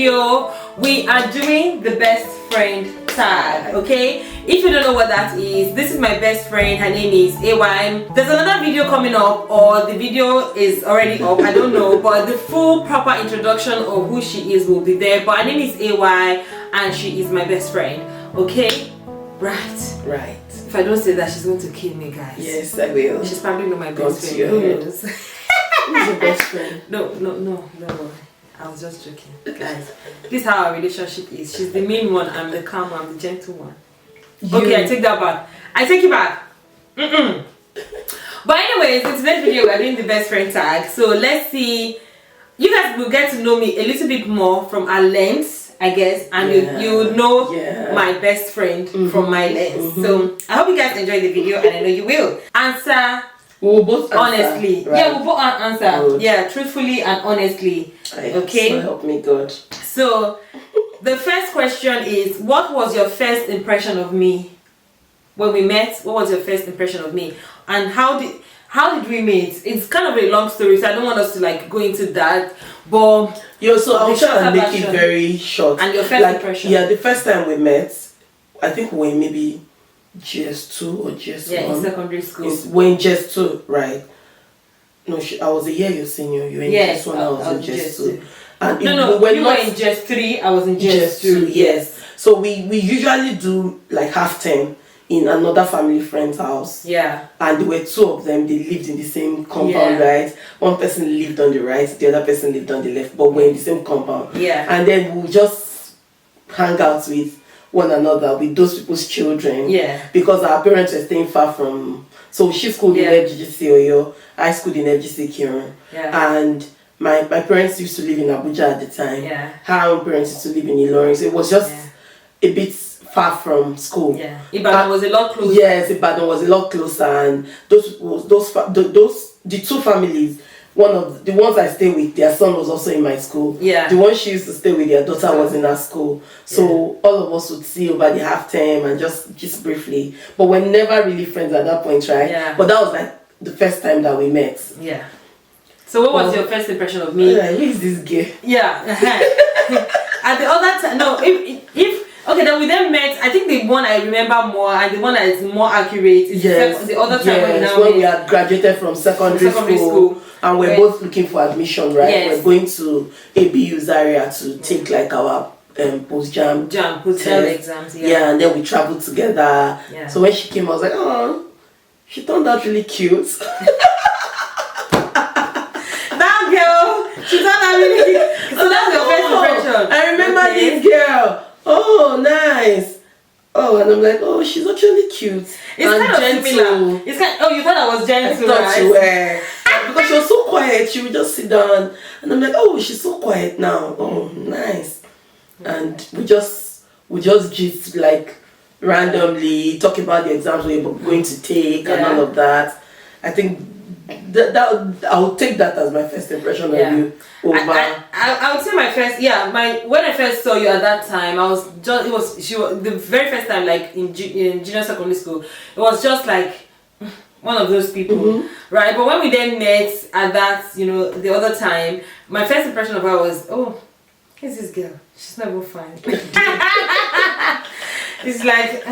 video, we are doing the best friend tag. Okay, if you don't know what that is, this is my best friend. Her name is AY. There's another video coming up, or the video is already up, I don't know, but the full proper introduction of who she is will be there. But her name is AY and she is my best friend. Okay, right. If I don't say that, she's going to kill me, guys. Yes, I will. She's probably not my best friend. Who knows? Who's your best friend? No. I was just joking, guys. This is how our relationship is. She's the mean one, I'm the calm one, I'm the gentle one. Okay, I take that back. I take it back. But anyways, in today's video, we're doing the best friend tag. So let's see. You guys will get to know me a little bit more from our lens, I guess, and you know my best friend from my lens. So I hope you guys enjoy the video, and I know you will. Answer. We'll both answer, honestly, right? Yeah, we'll both answer. Good. Yeah, truthfully and honestly. Okay. So help me God. So the first question is, what was your first impression of me when we met? What was your first impression of me, and how did we meet? It's kind of a long story, so I don't want us to like go into that. But so I'll try and make it very short. And your first impression? Yeah, the first time we met, I think we were maybe GS2 or GS1. Yeah, in secondary school. We're in GS2, right? No, I was a year your senior. You were in GS1, I was in GS2. And you were in GS3, I was in GS2. Yes. So we usually do like half term in another family friend's house. Yeah. And there were two of them. They lived in the same compound, right? One person lived on the right, the other person lived on the left, but we're in the same compound. Yeah. And then we'll just hang out with one another, with those people's children. Yeah. Because our parents were staying far from. So she schooled in FGC Oyo, I schooled in FGC Kiran. Yeah. And my parents used to live in Abuja at the time. Yeah. Her own parents used to live in Ilorin. So it was just a bit far from school. Yeah. Ibadan was a lot closer. Yes, Ibadan was a lot closer, and the two families, one of the ones I stay with, their son was also in my school. Yeah. The one she used to stay with, their daughter was in her school. So all of us would see over the half term and just briefly. But we're never really friends at that point, right? Yeah. But that was like the first time that we met. Yeah. So what was your first impression of me? Who is this girl? Yeah. At the other time, no, if okay, then we then met. I think the one I remember more and the one that is more accurate is the other time when we had graduated from secondary school and we're both looking for admission, right? Yes. We're going to ABU Zaria to take like our post-jam exams. Yeah, and then we traveled together. Yeah. So when she came, I was like, oh, she turned out really cute. That girl, she turned out really cute. So that's your first impression. I remember this girl. Oh, nice. Oh, and I'm like, oh, she's actually cute. It's kind of similar. It's kind. Oh, you thought I was gentle, I thought you were. Because she was so quiet, she would just sit down, and I'm like, oh, she's so quiet now. Oh, nice. And we just like randomly talk about the exams we were going to take and all of that. I think that I'll take that as my first impression of you. I would say my first, when I first saw you at that time, she was the very first time, like in junior secondary school. It was just like one of those people, right? But when we then met at that, the other time, my first impression of her was, oh, who's this girl? She's not even fine. It's like,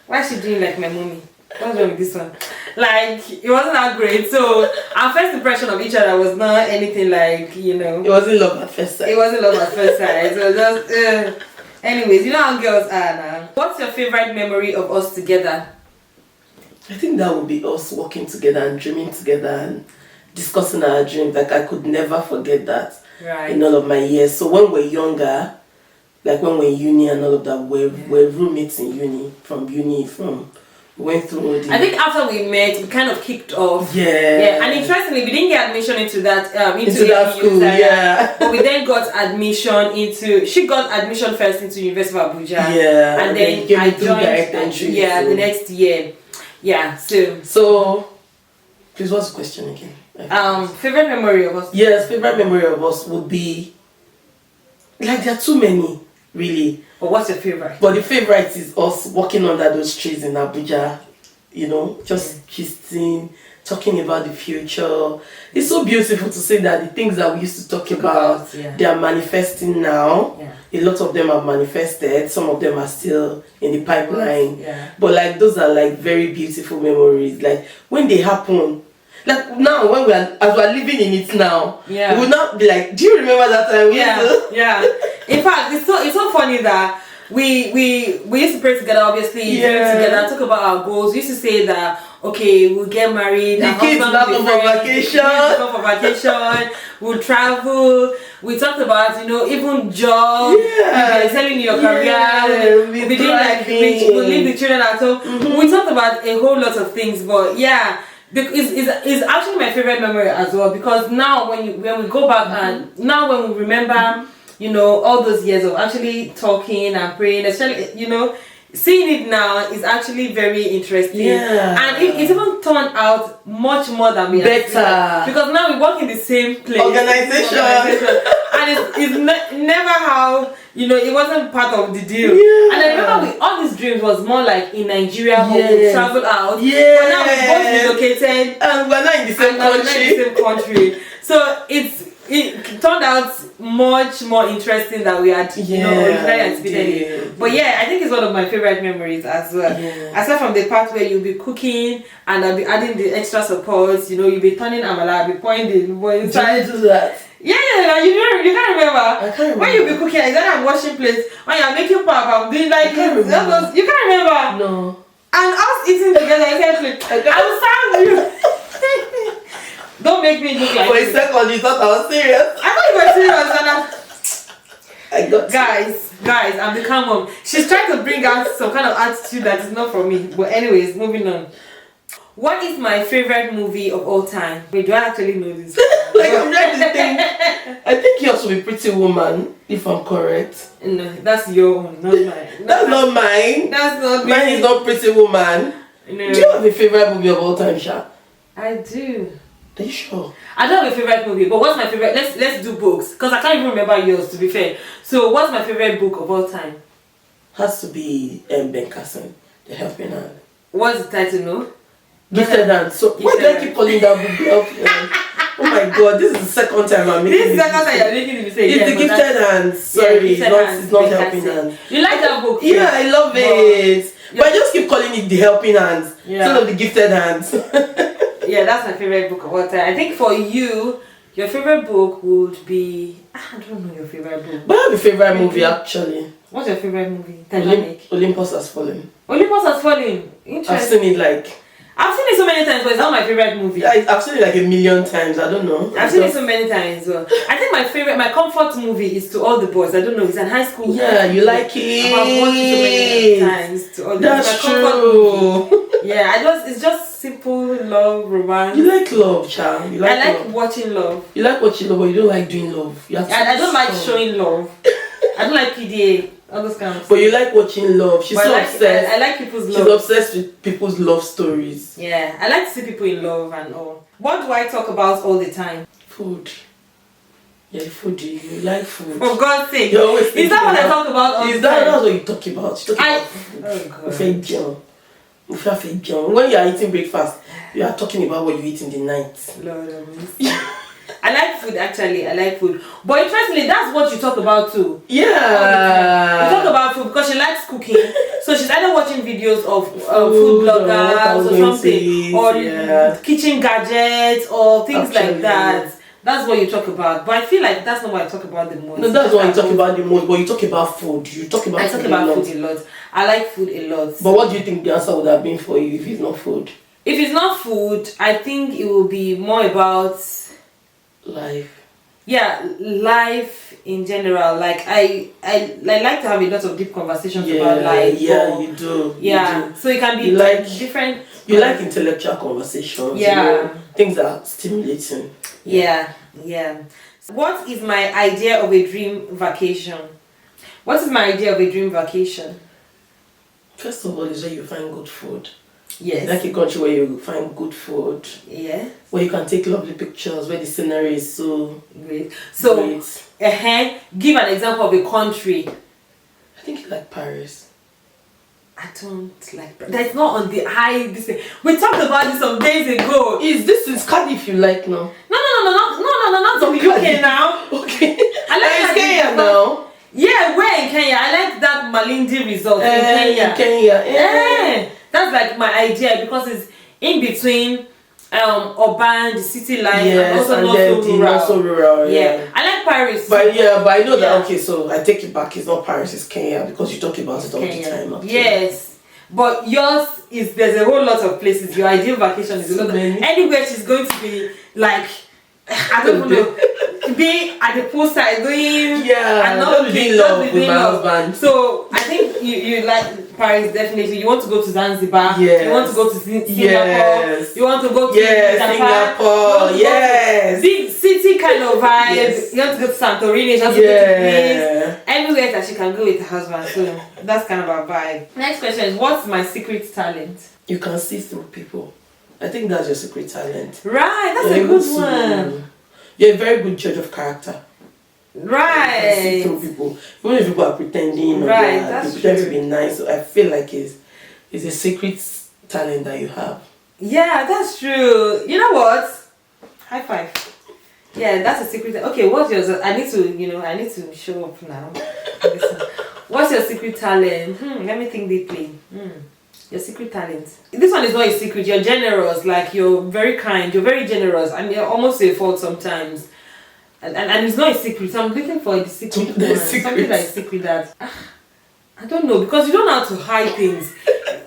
why is she doing like my mommy? What's wrong with this one? Like, it wasn't that great. So our first impression of each other was not anything like, It wasn't love at first sight. It wasn't love at first sight. So just, anyways, you know how girls are now. What's your favorite memory of us together? I think that would be us walking together and dreaming together and discussing our dreams. Like, I could never forget that in all of my years. So when we're younger, like when we're in uni and all of that, we're roommates in uni. Went through I think after we met, we kind of kicked off. Yeah. And interestingly, we didn't get admission into that school. But we then got admission into. She got admission first into University of Abuja. Yeah. And then I joined. Direct entry. The next year. Yeah. So, please, what's the question again? Favorite memory of us. Yes, favorite memory of us would be. Like, there are too many, really. But what's your favorite? But the favorite is us walking under those trees in Abuja, just gisting, talking about the future. It's so beautiful to see that the things that we used to talk about, they are manifesting now. A lot of them have manifested. Some of them are still in the pipeline. But like those are like very beautiful memories. Like when they happen, like now when as we're living in it now, we will not be like, do you remember that time? In fact, it's so funny that we used to pray together, obviously, drink together, talk about our goals. We used to say that, okay, we'll get married, the kids will come for vacation, we'll travel. We talked about, you know, even jobs, excelling in your career, we'll be doing like we'll leave the children at home. We talked about a whole lot of things, but it's actually my favorite memory as well, because now when we go back and now when we remember, you know, all those years of actually talking and praying, especially, you know, seeing it now is actually very interesting. And it even turned out much more than we expected, because now we work in the same place, organization. And it's never how, you know, it wasn't part of the deal. And I remember all these dreams was more like in Nigeria, but we traveled out. But now we both relocated and we're not in the same country. So it turned out much more interesting than we had, you know, originally anticipated. But I think it's one of my favorite memories as well. Aside from the part where you'll be cooking and I'll be adding the extra supports, you know, you'll be turning amala, I'll be pouring the boy inside. Did you do that? You can't remember. I can't remember. When you'll be cooking, is that I'm washing plates, when you're making pap, I'm doing like this. You can't remember? No. And us eating together, I was you. Don't make me look like for a second you thought I was serious. I thought you were serious, and I got guys, I'm the calm one. She's trying to bring out some kind of attitude that is not from me. But anyways, moving on. What is my favorite movie of all time? Wait, do I actually know this? Like I'm trying to think. I think yours will be Pretty Woman, if I'm correct. No, that's your own, not mine. That's not mine. That's not me. Mine is not Pretty Woman. No. Do you have a favorite movie of all time, Sha? I do. Are you sure? I don't have a favorite movie, but what's my favorite? Let's do books, because I can't even remember yours, to be fair. So what's my favorite book of all time? Has to be Ben Carson, The Helping Hand. What's the title? No. Gifted Hand. So why do I keep calling that book The Helping Hand? Oh my God, this is the second time I'm making this. This is the second time you're making the mistake. It's the Gifted Hand. Sorry, it's not Helping Hand. You like that book? Yeah, I love it. But I just keep calling it The Helping Hands instead of The Gifted Hands. Yeah, that's my favorite book of all time. I think for you, your favorite book would be... I don't know your favorite book. But I have a favorite movie actually. What's your favorite movie? Titanic. Olympus Has Fallen. Olympus Has Fallen. Interesting. I've seen it like... I've seen it so many times, but it's not my favorite movie. I've seen it like a million times. I don't know. I've seen it so many times. Well, I think my comfort movie is To All the Boys. I don't know. It's in high school. Yeah, you like it. I've watched it so many times. To All the That's Boys. true. Yeah, it's just simple love, romance. You like love, Charm. I like watching love. You like watching love, but you don't like doing love. I don't like showing love. I don't like PDA. All those kind of stuff. But you like watching love. She's so obsessed. I like people's love. She's obsessed with people's love stories. Yeah, I like to see people in love and all. What do I talk about all the time? Food. Yeah, foodie. You like food. For God's sake. You're always is that what I talk about all the time? That's what you talk about. You talk about food. Oh God. When you are eating breakfast, you are talking about what you eat in the night. Lord have mercy. I like food actually. I like food. But interestingly, that's what you talk about too. Yeah. You talk about food because she likes cooking. So she's either watching videos of food bloggers or something, or kitchen gadgets or things like that. That's what you talk about. But I feel like that's not what I talk about the most. No, that's what you talk about the most. But you talk about food. You talk about food a lot. I like food a lot. But what do you think the answer would have been for you if it's not food? If it's not food, I think it will be more about life. Yeah, life in general. Like I like to have a lot of deep conversations about life. Yeah, you do. Yeah, you do. so it can be like different. You like intellectual conversations. Yeah, you know, things that are stimulating. Yeah. What is my idea of a dream vacation? What is my idea of a dream vacation? First of all, is where you find good food. Yes. Like a country where you find good food. Yeah. Where you can take lovely pictures, where the scenery is so great. So, give an example of a country. I think you like Paris. I don't like. That's not on the high. This we talked about this some days ago. This is Cardiff you like now? No, not in the UK now. Okay. I like Kenya now. Yeah, where in Kenya? I like that Malindi resort in Kenya. In Kenya. That's like my idea because it's in between urban, the city life, and also not so rural. Yeah, I like Paris. But I know that. Okay, so I take it back. It's not Paris, it's Kenya because you talk about it all the time. Okay. Yes, but yours is. There's a whole lot of places. Your ideal vacation is a lot. Anywhere she's going to be like, I don't know. Be at the poolside going and not be in love with my husband. So I think you like Paris definitely. You want to go to Zanzibar. Yes. You want to go to Singapore. Yes. You want to go to Singapore. Yes. Big city kind of vibe. Yes. You want to go to Santorini. You want to go to Greece. Anywhere that she can go with her husband. So that's kind of a vibe. Next question is, what's my secret talent? You can see through people. I think that's your secret talent. Right. That's a good one. You're a very good judge of character. Right. You can see through people. Even if people are pretending, they pretend to be nice. So I feel like it's a secret talent that you have. Yeah, that's true. You know what? High five. Yeah, that's a secret. Okay, what's yours? I need to show up now. What's your secret talent? Let me think deeply. Your secret talent. This one is not a secret. You're generous. Like, you're very kind. You're very generous. I mean, almost a fault sometimes. And it's not a secret. So I'm looking for the secret. Something that is secret that I don't know, because you don't know how to hide things.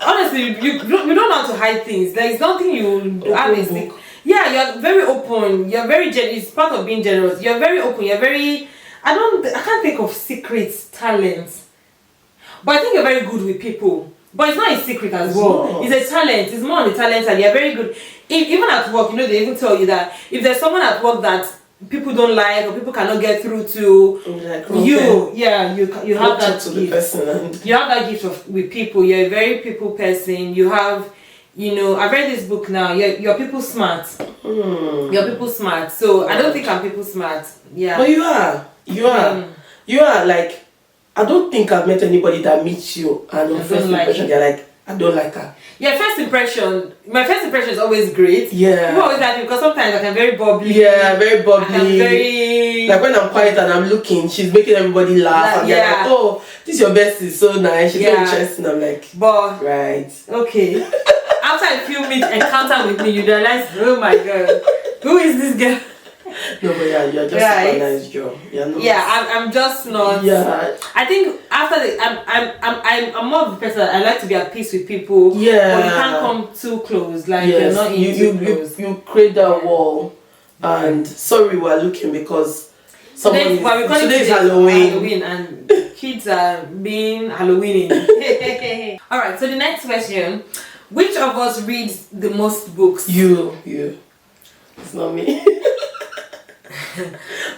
Honestly, you don't know how to hide things. There is nothing you have a secret. Yeah, you're very open. You're very generous. It's part of being generous. You're very open. You're very. I can't think of secret talents. But I think you're very good with people. But it's not a secret as well. It's a talent. It's more on the talent side. You're very good. Even at work, they even tell you that if there's someone at work that people don't like or people cannot get through to, you have that gift. You have that gift with people. You're a very people person. You have, I've read this book now. You're people smart. You're people smart. So I don't think I'm people smart. Yeah. But you are. You are like. I don't think I've met anybody that meets you and on first impression they're like, I don't like her. Yeah, my first impression is always great. Yeah. People always like me because sometimes I can very bubbly. Yeah, very bubbly. I'm very... Like when I'm quiet and I'm looking, she's making everybody laugh. And they're like, oh, this your bestie is so nice. She's so interesting. I'm like, but right. Okay. After a few minutes encounter with me, you realize, oh my God, who is this girl? No, but you're just a nice girl. I'm just not. Yeah. I think after I'm more of the person that I like to be at peace with people. Yeah. But you can't come too close. Like you're not too close. You create that wall. And sorry, we're looking because today is Halloween and kids are being Halloweening. Alright, so the next question: which of us reads the most books? You. It's not me.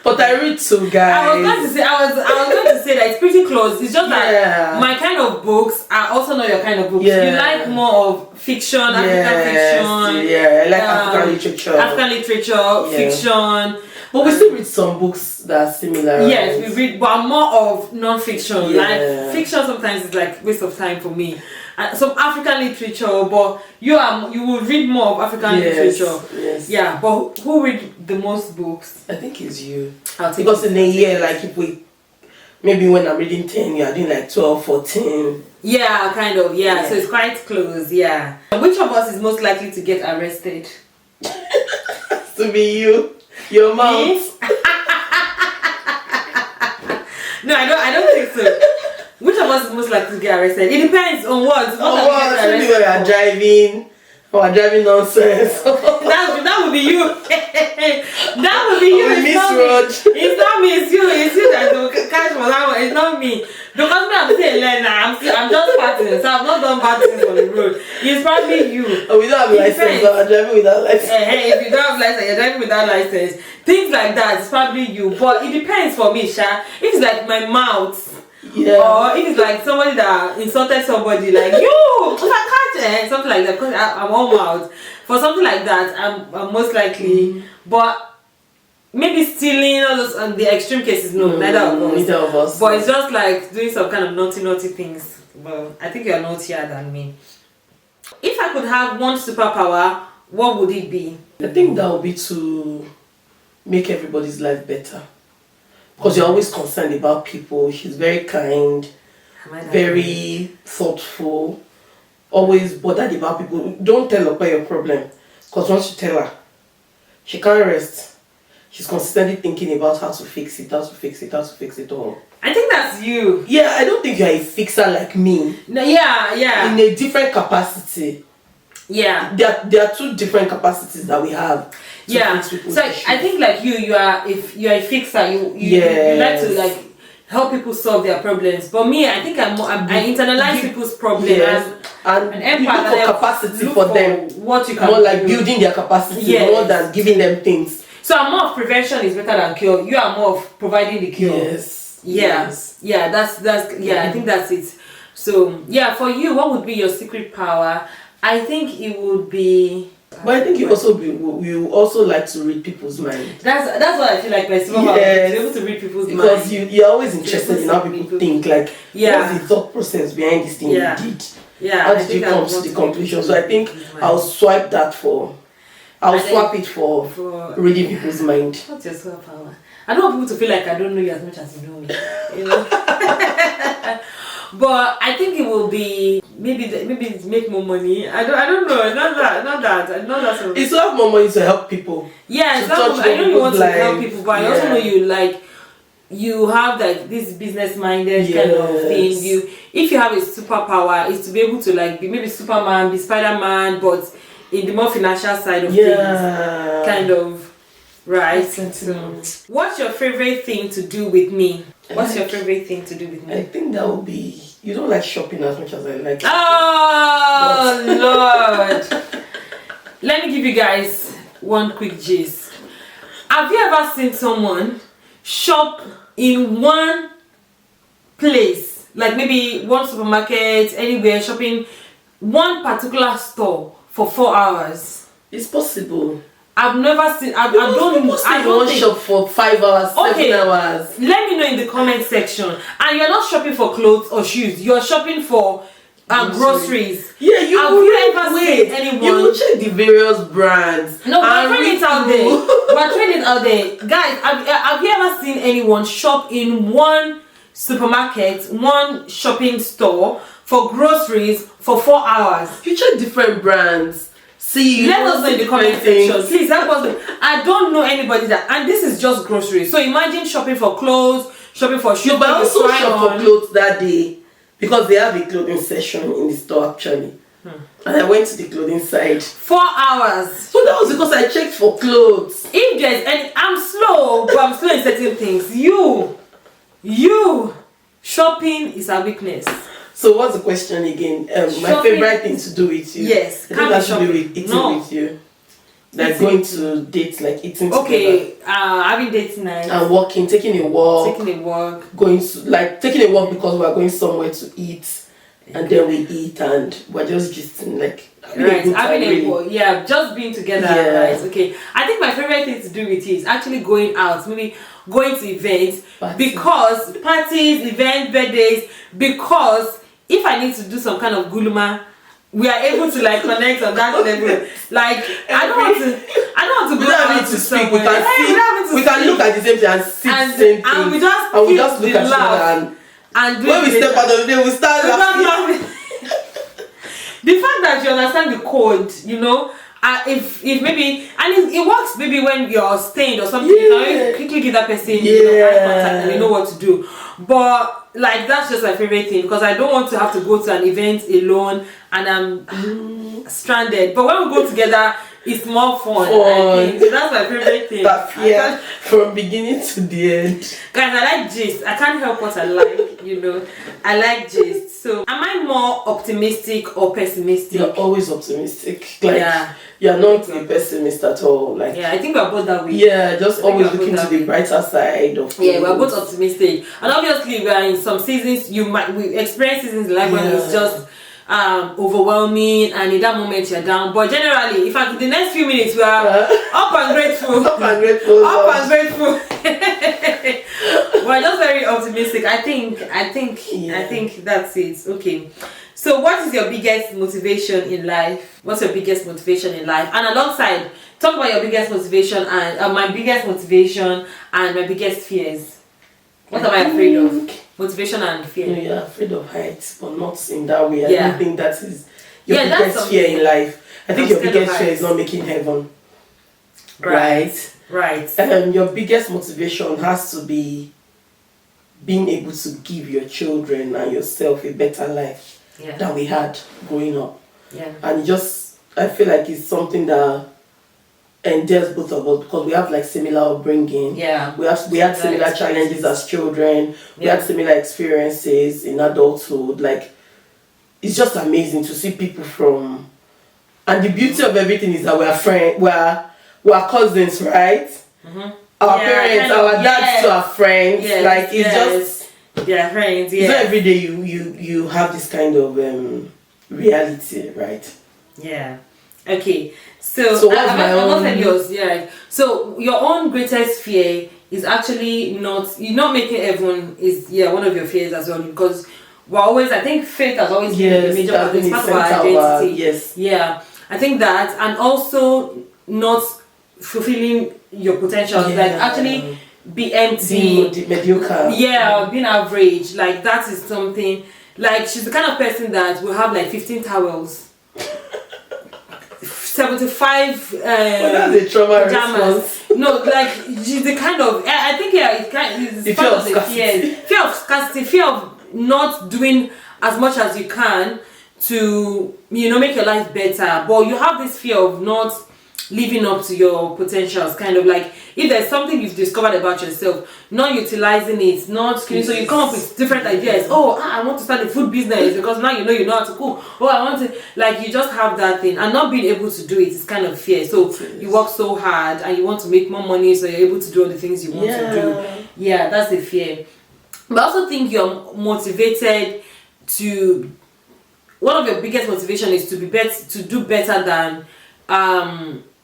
But I read too, guys. I was going to say that it's pretty close. It's just that my kind of books are also not your kind of books. You like more of fiction, African fiction. Yeah, I like African literature. Fiction. But we still read some books that are similar. Yes, we read, but more of non-fiction. Like fiction sometimes is like waste of time for me. Some African literature, but you will read more of African literature. Yes. Yeah, but who read the most books? I think it's you. Because in a year, like maybe when I'm reading 10, you are doing like 12, 14. Yeah, kind of. Yeah, so it's quite close. Yeah. Which of us is most likely to get arrested? To be you. Your mouth. No, I don't think so. Which of us is most likely to get arrested? It depends on what. Maybe when you are driving. Or driving nonsense. that would be you. That would be you. It's not me. It's you that will catch for that one. It's not me. Because me, I'm saying learner. I'm just partying. So I've not done bad things on the road. It's probably you. Oh, we don't have a license. So I'm driving without license. If you don't have license, you're driving without license. Things like that. It's probably you. But it depends for me, Sha. If it's like my mouth. Or if it's like somebody that insulted somebody, like you, something like that, because I'm all mouth. For something like that, I'm most likely. But maybe stealing, all those, and the extreme cases, no, neither of us. Neither of us. But it's just like doing some kind of naughty things. Well, I think you're naughtier than me. If I could have one superpower, what would it be? I think that would be to make everybody's life better. Because you're always concerned about people. She's very kind, very thoughtful, always bothered about people. Don't tell her about your problem. Because once you tell her, she can't rest. She's constantly thinking about how to fix it all. I think that's you. Yeah, I don't think you're a fixer like me. No, yeah. In a different capacity. Yeah. There are two different capacities that we have. Yeah. So I think like you are, if you're a fixer, you like to like help people solve their problems. But me, I think I internalize people's problems. Yes. And you look for capacity for them. What you can more like building their capacity more than giving them things. So I'm more of prevention is better than cure. You are more of providing the cure. Yes. Yeah. That's I think that's it. So yeah, for you, what would be your secret power? I think it would be. But I think you also like to read people's mind. That's what I feel like my superpower is, to be able to read people's mind. Because you're always interested in how people think. Like what's the thought process behind this thing you did? Yeah. How did you come to the conclusion? So I think I'll swap it for reading people's mind. What's your superpower? I don't want people to feel like I don't know you as much as you know me. You know? But I think it will be maybe it's make more money. I don't know. Not that sort of. It's to have more money to help people. Yeah, I know you want to help people, but I also know you have like this business minded kind of thing. If you have a superpower, is to be able to like be maybe Superman, be Spider-Man, but in the more financial side of things, kind of. Right. What's your favorite thing to do with me? What's your favorite thing to do with me? I think that would be, you don't like shopping as much as I like. Oh Lord! Let me give you guys one quick gist. Have you ever seen someone shop in one place, like maybe one supermarket, anywhere, shopping one particular store for 4 hours? It's possible. I've never seen. I don't shop for 5 hours, 7 hours. Let me know in the comment section. And you're not shopping for clothes or shoes. You're shopping for groceries. Yeah, have you ever seen anyone? You will check the various brands. No, we're trying it out there. We're trying it out there, guys. Have you ever seen anyone shop in one supermarket, one shopping store for groceries for 4 hours? You check different brands. Let us know in the comment section. Please help us. I don't know anybody that, and this is just groceries. So imagine shopping for clothes, shopping for shoes. No, but I also shop for clothes that day because they have a clothing session in the store actually. And I went to the clothing side. 4 hours. So that was because I checked for clothes. If there's any, I'm slow, but I'm slow in certain things. You shopping is a weakness. So what's the question again? My favorite thing to do with you. Yes. I think that should be with eating with you. Like going to dates, like eating together. Having dates night. And walking, taking a walk. Going to, like taking a walk because we're going somewhere to eat. And then we eat and we're just gisting, like just being together. Right. Okay. I think my favorite thing to do with you is actually going out, maybe going to events, because parties, events, birthdays, because if I need to do some kind of guluma, we are able to like connect on that level. Like I don't want to go out to speak. We can look at the same thing and see the same thing. And we just look at each other and when we step out of the day, we start laughing. The fact that you understand the code, you know, if maybe, and it works maybe when you're stained or something, you can quickly give that person eye contact and they know what to do. But like that's just my favorite thing because I don't want to have to go to an event alone and I'm stranded. But when we go together, it's more fun. I think. So that's my favorite thing. From beginning to the end. Guys, I like gist. I can't help what I like, you know. I like gist. So, am I more optimistic or pessimistic? You're always optimistic. Like, you're not a pessimist at all. Like, I think we're both that way. Yeah, just always looking to the brighter side of things. Yeah, we're both optimistic. And obviously, we are in some seasons, we experience seasons like when it's just overwhelming, and in that moment you're down. But generally, in fact, the next few minutes we are up and grateful. Up and grateful. Up and grateful. We're just very optimistic. I think that's it. Okay. So what is your biggest motivation in life? What's your biggest motivation in life? And alongside, talk about your biggest motivation and my biggest motivation and my biggest fears. What am I afraid of? Motivation and fear. No, you're afraid of heights, but not in that way. I don't think that is your that's biggest fear in life. I think your biggest fear is not making heaven. Right? Your biggest motivation has to be being able to give your children and yourself a better life than we had growing up. And I feel like it's something that endears both of us, because we have like similar upbringing. We had similar challenges as children. We had similar experiences in adulthood. Like, it's just amazing to see people from, and the beauty of everything is that we're friends, we're cousins, right? Our parents, our dads to our friends. Like, it's just friends. It's not every day you have this kind of reality, right? Okay. So what's my own? Yours, So your own greatest fear is actually not making heaven is one of your fears as well, because we're always, I think faith has always been a major part of our identity. I think that, and also not fulfilling your potential, like actually be empty, mediocre, being average. Like, that is something. Like, she's the kind of person that will have like 15 towels. 75 that's a trauma response. No, like, she's the kind of, I think it's part of the fear of scarcity, fear of not doing as much as you can to make your life better, but you have this fear of not living up to your potentials, kind of like if there's something you've discovered about yourself, not utilizing it, so you come up with different ideas. I want to start a food business because now you know how to cook. I want to, like, you just have that thing, and not being able to do it is kind of fear. So you work so hard and you want to make more money, so you're able to do all the things you want to do. That's the fear. But I also think you're motivated to, one of your biggest motivation is to do better than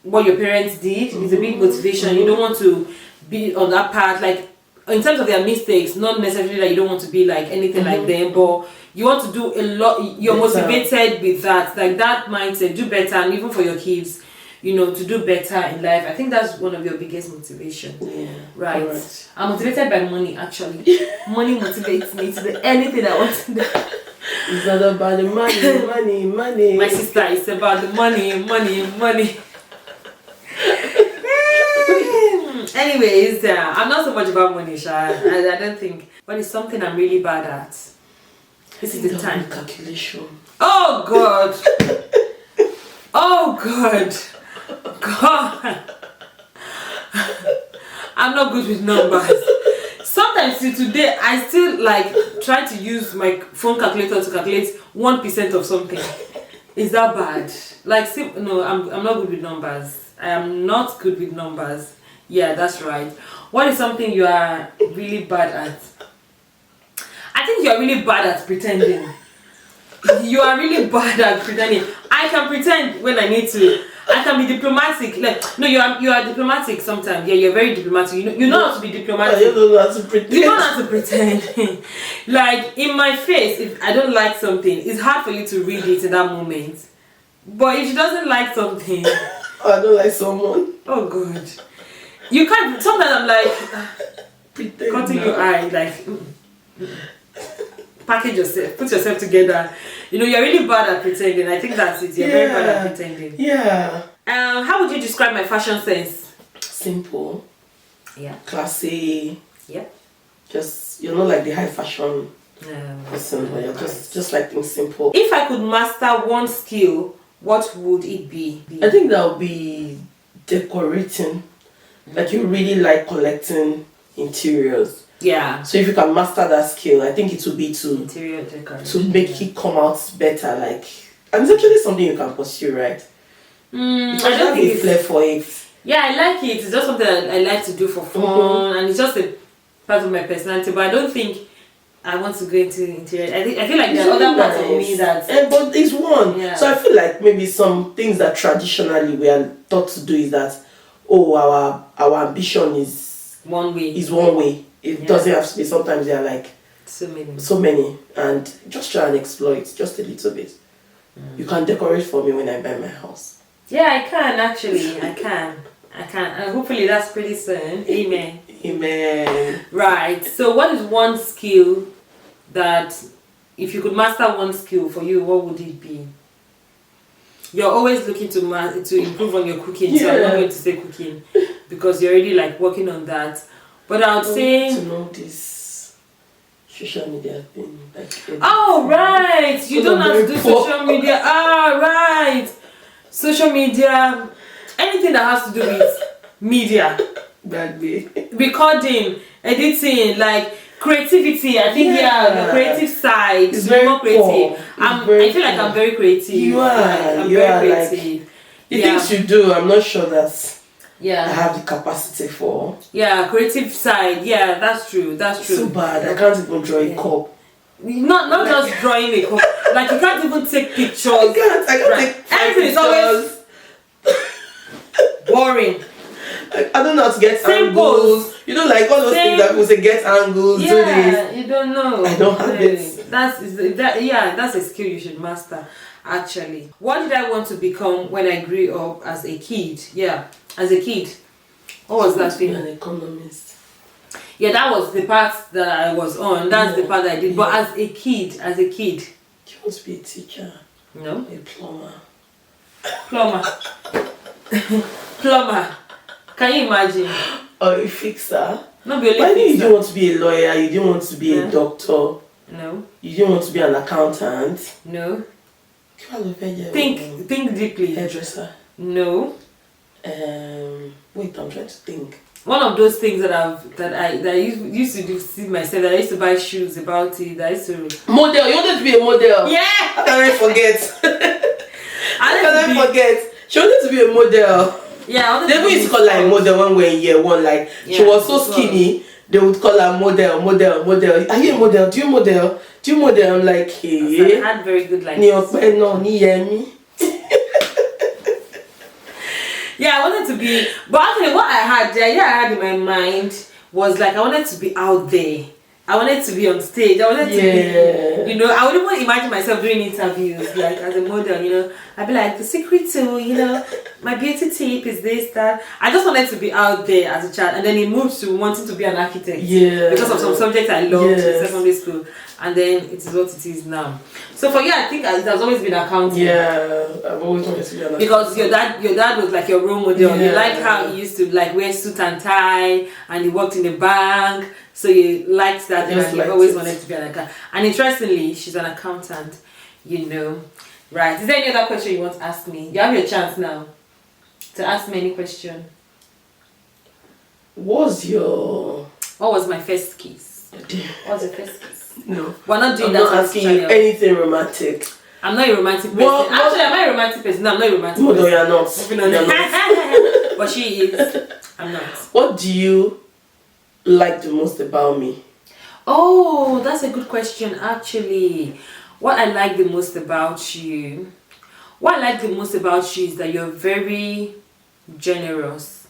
what your parents did. Is a big motivation. You don't want to be on that path, like in terms of their mistakes, not necessarily that you don't want to be like anything like them, but you want to do a lot. You're motivated with that, like that mindset, do better, and even for your kids, to do better in life. I think that's one of your biggest motivation. Right. I'm motivated by money, actually. Money motivates me to do anything I want to do. It's not about the money. My sister, it's about the money. Anyways, I'm not so much about money, Sha. I don't think, but it's something I'm really bad at. This is the time. Calculation. Oh God. God. I'm not good with numbers. Sometimes till today, I still like try to use my phone calculator to calculate 1% of something. Is that bad? Like, no, I'm not good with numbers. I am not good with numbers. Yeah, that's right. What is something you are really bad at? I think you are really bad at pretending. You are really bad at pretending. I can pretend when I need to. I can be diplomatic. Like, no, you are diplomatic sometimes. Yeah, you're very diplomatic. You know how to be diplomatic. You don't know how to pretend. You don't know how to pretend. Like, in my face, if I don't like something, it's hard for you to read it in that moment. But if she doesn't like something, I don't like someone. Oh God, you can't. Sometimes I'm like cutting your eye, like package yourself, put yourself together. You're really bad at pretending. I think that's it. You're very bad at pretending. How would you describe my fashion sense? Simple. Classy. Just you're not like the high fashion person. You're just like things simple. If I could master one skill, what would it be? I think that would be decorating. Like, you really like collecting interiors. So if you can master that skill, I think it would be to interior decoration, to make it come out better. Like, and it's actually something you can pursue, right? I don't think it's flair for it. I like it. It's just something that I like to do for fun, and it's just a part of my personality. But I don't think I want to go into interior. I feel like there are other parts of me that. But it's one. Yeah. So I feel like maybe some things that traditionally we are taught to do is that, our ambition is one way. It doesn't have to be. Sometimes they are like so many, and just try and explore it just a little bit. You can decorate for me when I buy my house. Yeah, I can actually. I can. And hopefully that's pretty soon. Amen. Amen. Right. So, what is one skill that, if you could master one skill for you, what would it be? You're always looking to improve on your cooking, so I'm not going to say cooking because you're already like working on that. But I would say to know this social media thing. Oh right, you don't have to do social media. Right, social media, anything that has to do with media. Recording, editing, like creativity. I think the creative side is very more creative. I feel like I'm very creative. You are. I'm very creative. Like, the things you do, I'm not sure that I have the capacity for. Creative side. Yeah, that's true. That's true. So bad. I can't even draw a cup. Not just drawing a cup. Like you can't even take pictures. I can't take everything is always boring. I don't know how to get angles. You know, like all those things that people say, get angles, do this. You don't know. I don't have it. That's a skill you should master, actually. What did I want to become when I grew up as a kid? As a kid. What was that thing? An economist. Yeah, that was the part that I was on. That's the part that I did. But as a kid. Do you want to be a teacher? No. A plumber. Plumber. Can you imagine? Or a fixer. Not be only Why fixer. you didn't want to be a lawyer? You didn't want to be a doctor? No. You didn't want to be an accountant? No. Think deeply. Hairdresser? No. Wait, I'm trying to think. One of those things that I used to do see myself, that I used to buy shoes about it, that I used to model. You wanted to be a model? Yeah. How can I forget? I forget? She wanted to be a model. Yeah, they used to call her a model when we were in year one. Like she was so skinny, they would call her model. Are you a model? Do you model? I'm like, hey. I had very good like. Yemi. Yeah, I wanted to be, but actually what I had in my mind was like I wanted to be out there. I wanted to be on stage. I wanted to be, I wouldn't even imagine myself doing interviews like as a model, I'd be like, the secret to, my beauty tip is this, that. I just wanted to be out there as a child, and then it moved to wanting to be an architect. Yeah. Because of some subjects I loved in secondary school, and then it is what it is now. So for you, I think it has always been accounting. Yeah, I've always wanted to be an architect. Because your dad was like your role model. Yeah. You liked how he used to like wear suit and tie, and he worked in the bank. So you liked that, and you always wanted to be an accountant. And interestingly, she's an accountant, Right. Is there any other question you want to ask me? You have your chance now to ask me any question. What was my first kiss? What was your first kiss? No. We're not doing I'm that. not asking you anything romantic. I'm not a romantic person. Actually, am I a romantic person? No, I'm not a romantic person. No, you're not. You're not. But she is. I'm not. What do you like the most about me? Oh, that's a good question, actually. What I like the most about you is that you're very generous,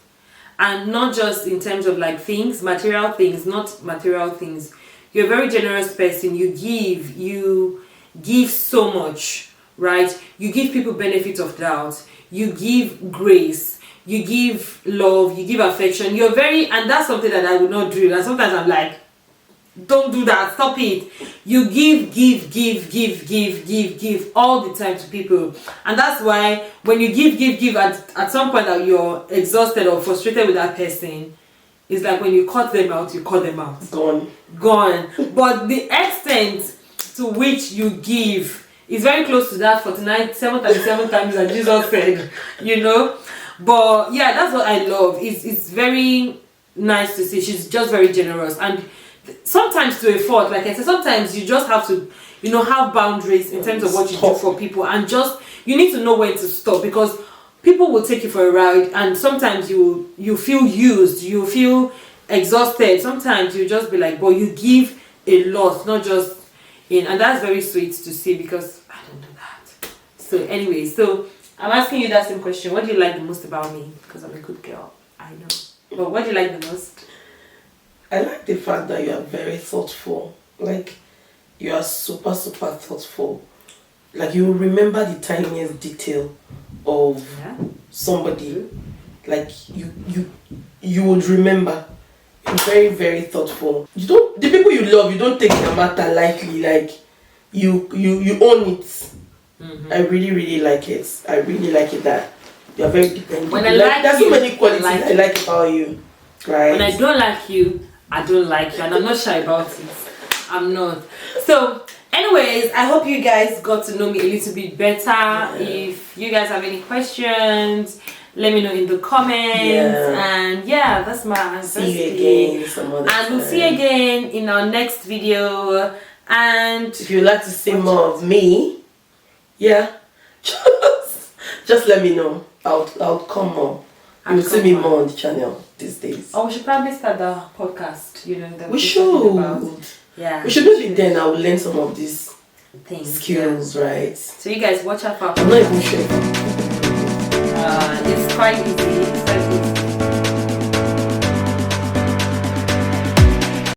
and not just in terms of like things, material things, not material things. You're a very generous person. You give so much, right? You give people benefit of doubt. You give grace. You give love. You give affection. And that's something that I would not do. And sometimes I'm like, don't do that, stop it. You give all the time to people, and that's why when you give at some point that you're exhausted or frustrated with that person, it's like when you cut them out, gone. But the extent to which you give is very close to that 737 times that Jesus said, But yeah, that's what I love. It's very nice to see. She's just very generous, and sometimes to a fault, like I said, sometimes you just have to, have boundaries in terms of what you do for people, and just you need to know when to stop, because people will take you for a ride, and sometimes you feel used, you feel exhausted. Sometimes you just be like, but you give a lot, not just in, and that's very sweet to see because I don't do that. So anyway, so I'm asking you that same question. What do you like the most about me? Because I'm a good girl, I know. But what do you like the most? I like the fact that you are very thoughtful. Like, you are super, super thoughtful. Like, you remember the tiniest detail of somebody. Like, you would remember. You're very, very thoughtful. You don't, the people you love, you don't take their matter lightly. Like, you own it. I really, really like it. I really like it that you're very dependable. When I like there's you, so many qualities I like about you. Right? When I don't like you, I don't like you, and I'm not shy about it. I'm not. So anyways, I hope you guys got to know me a little bit better. If you guys have any questions, let me know in the comments. And that's my see you again some other time. We'll see you again in our next video. And if you'd like to see more of me, just let me know. I'll come more. You'll see me more on the channel these days. Oh, we should probably start the podcast, that we should. We should maybe then I will learn some of these skills, right? So you guys watch out for. I'm not even sure. It's quite easy.